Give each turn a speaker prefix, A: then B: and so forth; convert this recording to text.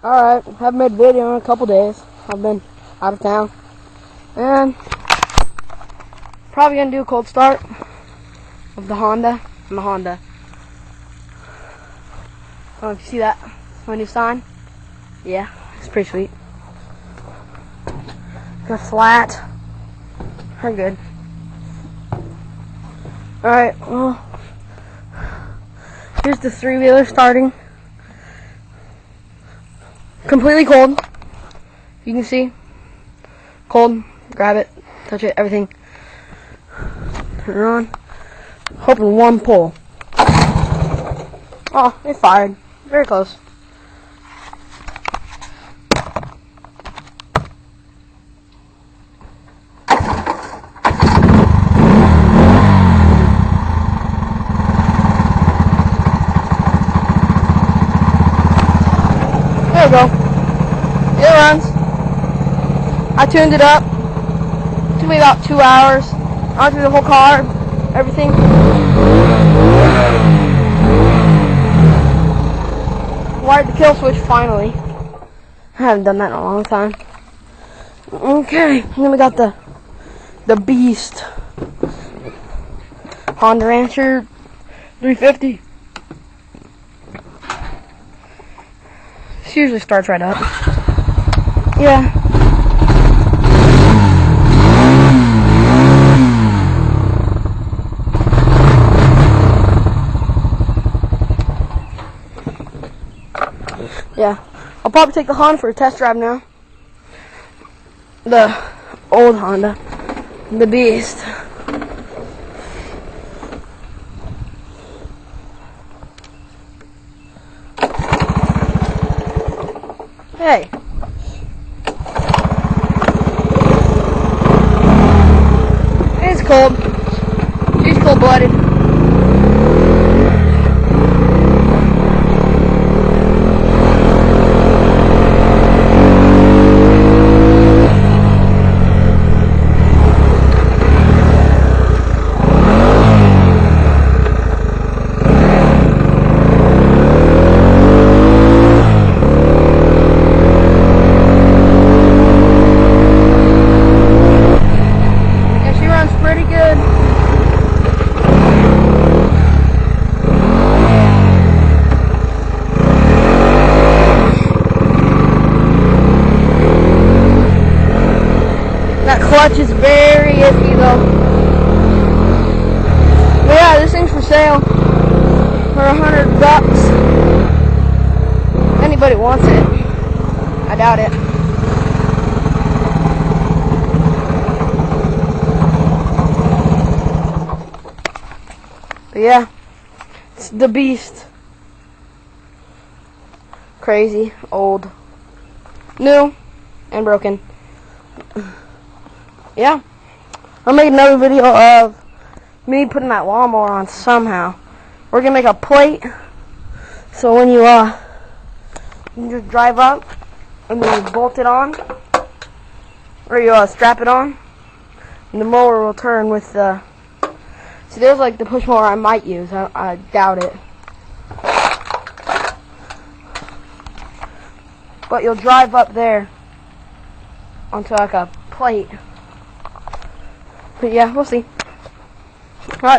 A: Alright, haven't made a video in a couple days. I've been out of town. And probably gonna do a cold start of the Honda. I don't know if you see that. My new sign. Yeah, it's pretty sweet. Got flat. We're good. Alright, well, here's the 3-wheeler starting. Completely cold. You can see. Cold. Grab it. Touch it. Everything. Turn it on. Hoping one pull. Oh, it fired. Very close. There we go. It runs. I tuned it up. It took me about 2 hours. I went through the whole car, everything. Wired the kill switch finally. I haven't done that in a long time. Okay, and then we got the beast Honda Rancher 350. This usually starts right up. Yeah. Yeah. I'll probably take the Honda for a test drive now. The old Honda. The beast. Hey. It's cold. She's cold-blooded. That clutch is very iffy though. But yeah, this thing's for sale for $100. If anybody wants it. I doubt it. But yeah, it's the beast. Crazy, old, new, and broken. Yeah, I'll make another video of me putting that lawnmower on somehow. We're gonna make a plate so when you can just drive up and then you bolt it on, or you strap it on, and the mower will turn with the. See, there's like the push mower I might use. I doubt it, but you'll drive up there onto like a plate. But yeah, we'll see. Alright.